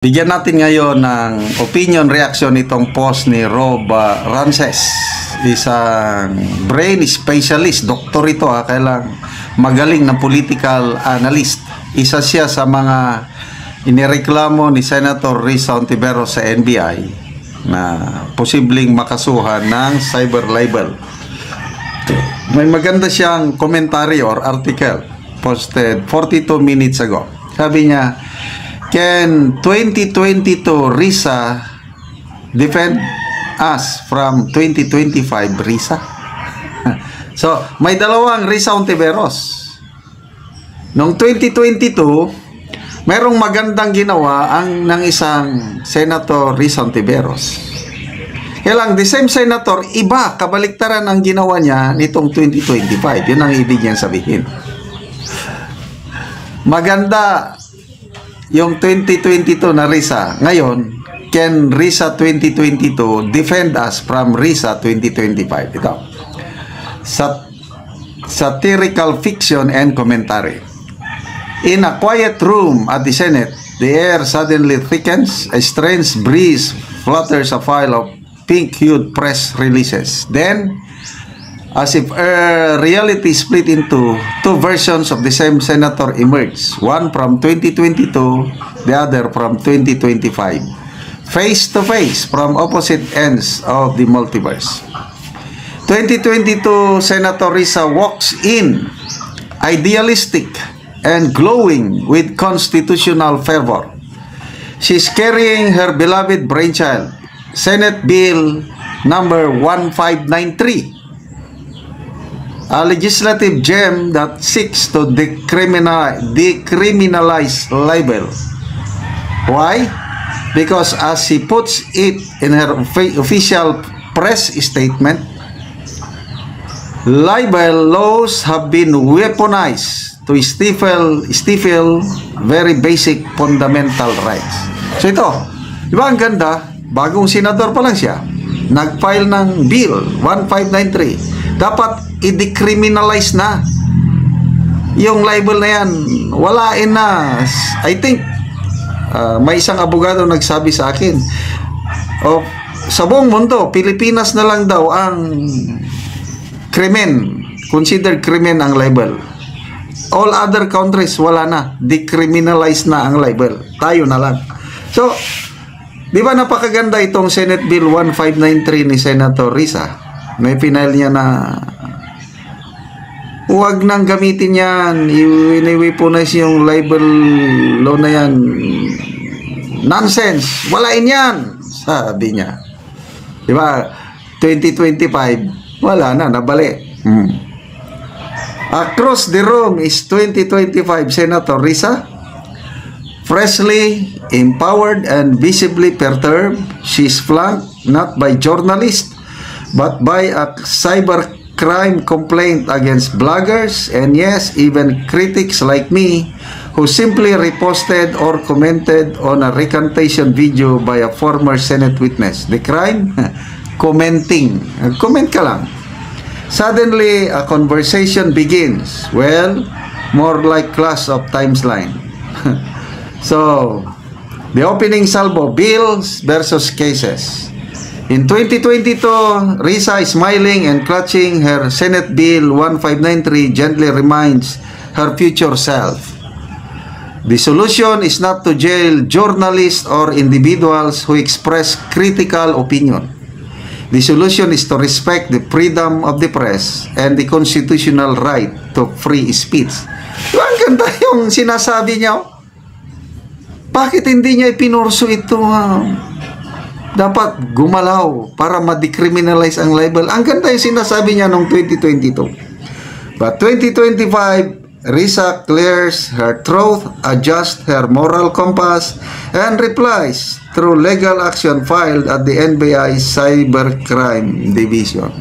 Bigyan natin ngayon ng opinion reaction itong post ni Rob Rances, isang brain specialist, doktor ito kailang magaling na political analyst. Isa siya sa mga inireklamo ni Senator Risa Hontiveros sa NBI na posibleng makasuhan ng cyber libel. May maganda siyang commentary or article posted 42 minutes ago. Sabi niya, can 2022 Risa defend us from 2025 Risa? So, may dalawang Risa Hontiveros. Noong 2022, merong magandang ginawa ng isang Senator Risa Hontiveros. Kaya lang, the same senator, iba, kabaliktaran ang ginawa niya nitong 2025. Yun ang ibig niyang sabihin. Maganda yung 2022 na Risa. Ngayon, can Risa 2022 defend us from Risa 2025? Ito. Satirical fiction and commentary. In a quiet room at the Senate, the air suddenly thickens. A strange breeze flutters a file of pink-hued press releases. Then, as if reality split into two versions of the same senator emerged, one from 2022, the other from 2025, face to face from opposite ends of the multiverse. 2022 Senator Risa walks in, idealistic and glowing with constitutional fervor. She's carrying her beloved brainchild, Senate Bill number 1593, a legislative gem that seeks to decriminalize libel. Why? Because as she puts it in her official press statement, libel laws have been weaponized to stifle very basic fundamental rights. So ito, di ba ang ganda? Bagong senador pa lang siya, nag-file ng Bill 1593. Dapat i-decriminalize na yung libel na yan. Walain na. I think may isang abogado nagsabi sa akin, sa buong mundo, Pilipinas na lang daw ang krimen, considered krimen ang libel. All other countries wala na, decriminalize na ang libel. Tayo na lang. So, di ba napakaganda itong Senate Bill 1593 ni Senator Risa? May final niya na huwag nang gamitin yan, i-weaponize yung libel law na yan. Nonsense, walain yan, sabi niya. Diba, 2025, wala na, nabali. Across the room is 2025 Senator Risa, freshly empowered and visibly perturbed. She's flanked not by journalists, but by a cybercrime complaint against bloggers and yes, even critics like me who simply reposted or commented on a recantation video by a former Senate witness. The crime? Commenting. Comment ka lang. Suddenly, a conversation begins. Well, more like class of times line. So, the opening salvo, bills versus cases. In 2022, Risa is smiling and clutching her Senate Bill 1593 gently reminds her future self. The solution is not to jail journalists or individuals who express critical opinion. The solution is to respect the freedom of the press and the constitutional right to free speech. Diba ang ganda yung sinasabi niya? Bakit hindi niya ipinurso ito? Dapat gumalaw para ma-decriminalize ang libel. Ang ganda yung sinasabi niya noong 2022. But 2025, Risa clears her throat, adjusts her moral compass, and replies through legal action filed at the NBI Cybercrime Division.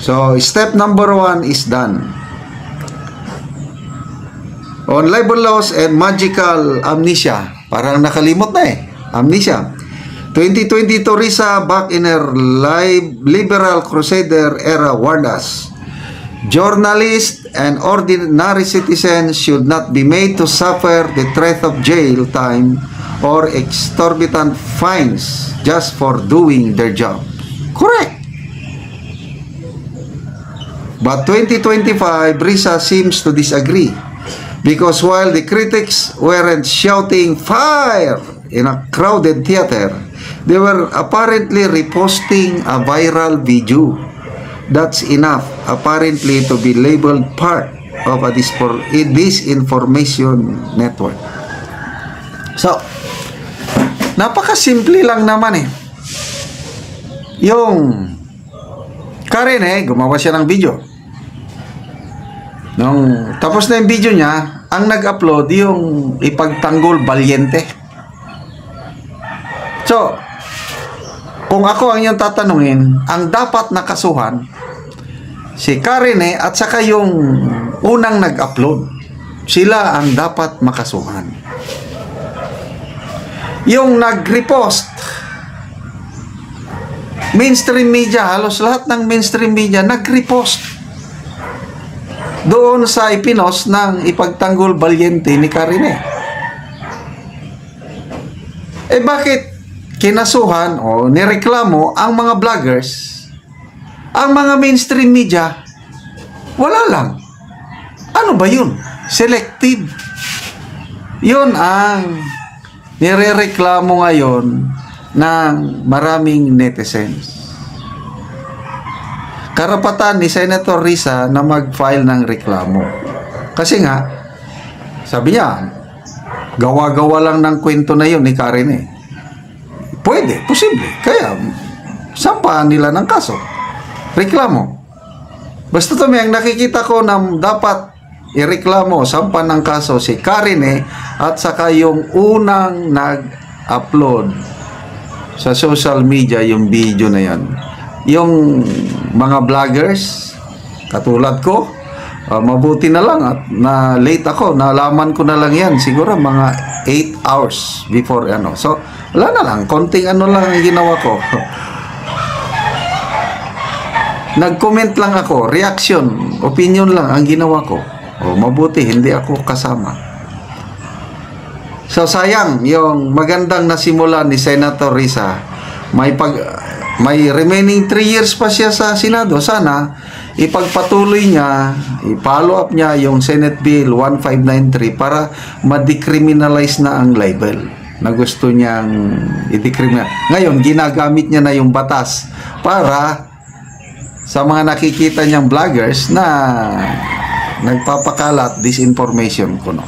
So, step number 1 is done. On libel laws and magical amnesia. Parang nakalimot na amnesia. 2022 Risa back in her liberal crusader era warned us. Journalists and ordinary citizens should not be made to suffer the threat of jail time or exorbitant fines just for doing their job. Correct. But 2025, Risa seems to disagree, because while the critics weren't shouting fire in a crowded theater, they were apparently reposting a viral video. That's enough, apparently, to be labeled part of a disinformation network. So, napakasimple lang naman eh. Yung Karen gumawa siya ng video. Nung tapos na yung video niya, ang nag-upload yung ipagtanggol Valiente. So, kung ako ang iyong tatanungin, ang dapat nakasuhan si Karen at saka yung unang nag-upload. Sila ang dapat makasuhan. Yung nag-repost, mainstream media, halos lahat ng mainstream media nag-repost doon sa ipinos ng ipagtanggol Valiente ni Karine. Bakit kinasuhan o nireklamo ang mga vloggers? Ang mga mainstream media, wala lang. Ano ba yun? Selective. Yun ang nirereklamo ngayon ng maraming netizens. Karapatan ni Senator Risa na mag-file ng reklamo. Kasi nga, sabi niya, gawa-gawa lang ng kwento na yun ni Karen Pwede, posible. Kaya, sampahan nila ng kaso. Reklamo. Basta ang nakikita ko na dapat ireklamo, sampahan ng kaso si Karen at saka yung unang nag-upload sa social media yung video na yan. Yung mga vloggers katulad ko, mabuti na lang at na late ako, nalaman ko na lang yan siguro mga 8 hours before so wala na lang, konting lang ang ginawa ko. Nag-comment lang ako, reaction, opinion lang ang ginawa ko. Mabuti hindi ako kasama. So sayang yung magandang nasimula ni Senator Risa. May remaining 3 years pa siya sa Senado. Sana ipagpatuloy niya, i-follow up niya yung Senate Bill 1593 para ma-decriminalize na ang libel na gusto niyang i-decriminalize. Ngayon, ginagamit niya na yung batas para sa mga nakikita niyang vloggers na nagpapakalat disinformation kuno.